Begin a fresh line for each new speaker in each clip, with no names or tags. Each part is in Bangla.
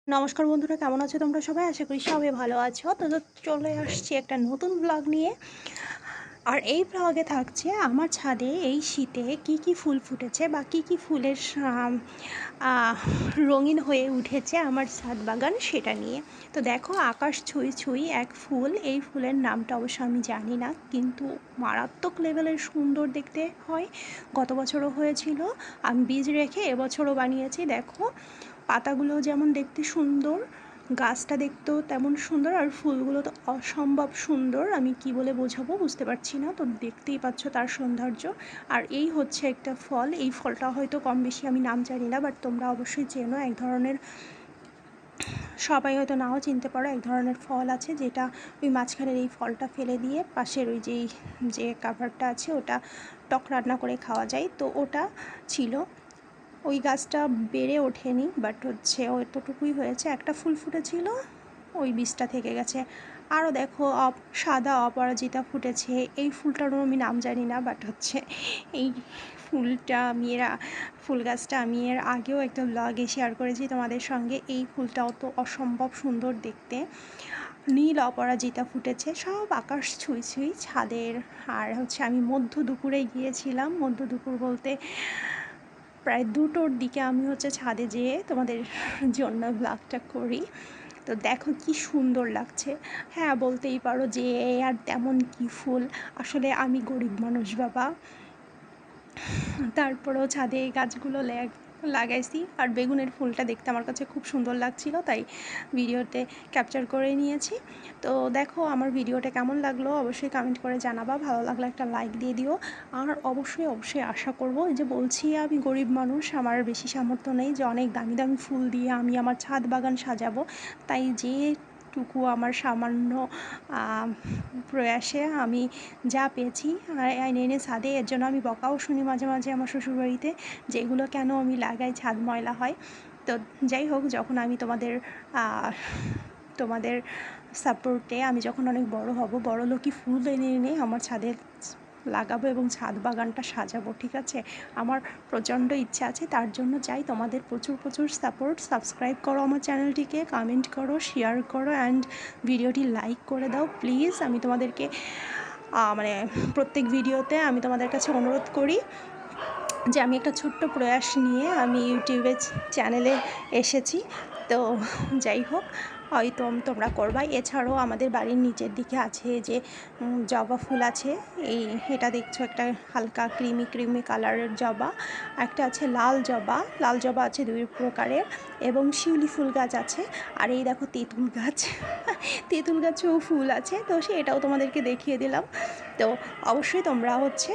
নমস্কার বন্ধুরা, কেমন আছো তোমরা সবাই? আশা করি সবাই ভালো আছো। তো চলে আসছি একটা নতুন ব্লগ নিয়ে। আর এই ব্লগে থাকছে আমার ছাদে এই শীতে কি কি ফুল ফুটেছে বা কি কি ফুলের রঙিন হয়ে উঠেছে আমার ছাদ বাগান সেটা নিয়ে। তো দেখো, আকাশ ছুঁই ছুঁই এক ফুল। এই ফুলের নামটা অবশ্য আমি জানি না, কিন্তু মারাত্মক লেভেলের সুন্দর দেখতে হয়। গত বছরও হয়েছিল, আমি বীজ রেখে এবছরও বানিয়েছি। দেখো, পাতাগুলো যেমন দেখতে সুন্দর, গাছটা দেখতেও তেমন সুন্দর, আর ফুলগুলো তো অসম্ভব সুন্দর। আমি কি বলে বোঝাবো বুঝতে পারছি না, তো দেখতেই পাচ্ছ তার সৌন্দর্য। আর এই হচ্ছে একটা ফল। এই ফলটা হয়তো কম বেশি আমি নাম জানি না, বাট তোমরা অবশ্যই চেনো। এক ধরনের, সবাই হয়তো নাও চিনতে পারো, এক ধরনের ফল আছে যেটা ওই মাঝখানের এই ফলটা ফেলে দিয়ে পাশের ওই যে কাভারটা আছে ওটা টক রান্না করে খাওয়া যায়। তো ওটা ছিল। ওই গাছটা বেড়ে ওঠেনি, বাট হচ্ছে এতটুকুই হয়েছে। একটা ফুল ফুটেছিল, ওই বীজটা থেকে গেছে। আরও দেখো, সাদা অপরাজিতা ফুটেছে। এই ফুলটারও আমি নাম জানি না, বাট হচ্ছে এই ফুলটা ফুল গাছটা আমি এর আগেও একটা ব্লগে শেয়ার করেছি তোমাদের সঙ্গে। এই ফুলটাও তো অসম্ভব সুন্দর দেখতে। নীল অপরাজিতা ফুটেছে, সব আকাশ ছুঁই ছুঁই ছাদের। আর হচ্ছে আমি মধ্য দুপুরে গিয়েছিলাম, মধ্য দুপুর বলতে প্রায় 2টোর দিকে আমি হচ্ছে ছাদে যেয়ে তোমাদের জন্য ব্লগটা করি। তো দেখো কি সুন্দর লাগছে। হ্যাঁ, বলতেই পারো যে আর তেমন কি ফুল। আসলে আমি গরিব মানুষ বাবা, তারপরেও ছাদে এই গাছগুলো লাগাইছি। আর বেগুনের ফুলটা দেখতে আমার কাছে খুব সুন্দর লাগছিল, তাই ভিডিওতে ক্যাপচার করে নিয়েছি। তো দেখো, আমার ভিডিওটা কেমন লাগলো অবশ্যই কমেন্ট করে জানাবা। ভালো লাগলে একটা লাইক দিয়ে দিও। আর অবশ্যই অবশ্যই আশা করব, এই যে বলছি আমি গরিব মানুষ, আমার বেশি সামর্থ্য নেই যে অনেক দামি দামি ফুল দিয়ে আমি আমার ছাদ বাগান সাজাবো। তাই যেটুকু আমার সামান্য প্রয়াসে আমি যা পেয়েছি এনে এনে ছাদে, এর জন্য আমি বকাও শুনি মাঝে মাঝে আমার শ্বশুরবাড়িতে, যেগুলো কেন আমি লাগাই, ছাদ ময়লা হয়। তো যাই হোক, যখন আমি তোমাদের সাপোর্টে আমি যখন অনেক বড় হব, বড়লোকি ফুল এনে এনে আমার ছাদে লাগাবো এবং ছাদ বাগানটা সাজাবো, ঠিক আছে? আমার প্রচণ্ড ইচ্ছা আছে, তার জন্য চাই তোমাদের প্রচুর প্রচুর সাপোর্ট। সাবস্ক্রাইব করো আমার চ্যানেলটিকে, কমেন্ট করো, শেয়ার করো, অ্যান্ড ভিডিওটি লাইক করে দাও প্লিজ। আমি তোমাদেরকে মানে প্রত্যেক ভিডিওতে আমি তোমাদের কাছে অনুরোধ করি যে আমি একটা ছোট্ট প্রয়াস নিয়ে আমি ইউটিউবে চ্যানেলে এসেছি। তো যাই হোক, হয়তো তোমরা করবাই। এছাড়াও আমাদের বাড়ির নিচের দিকে আছে যে জবা ফুল আছে। এটা দেখছো, একটা হালকা ক্রিমি ক্রিমি কালারের জবা, একটা আছে লাল জবা আছে 2 প্রকারের, এবং শিউলি ফুল গাছ আছে। আর এই দেখো তেঁতুল গাছ, তেঁতুল গাছেও ফুল আছে। তো এটাও তোমাদেরকে দেখিয়ে দিলাম। তো অবশ্যই তোমরা হচ্ছে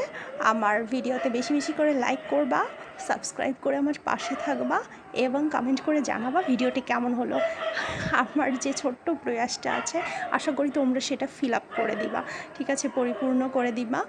আমার ভিডিওতে বেশি বেশি করে লাইক করবা, সাবস্ক্রাইব করে আমার পাশে থাকবা, এবং কমেন্ট করে জানাবা ভিডিওটি কেমন হলো। আমার যে ছোট্ট প্রয়াসটা আছে, আশা করি তোমরা সেটা ফিল আপ করে দিবা, ঠিক আছে? পরিপূর্ণ করে দিবা।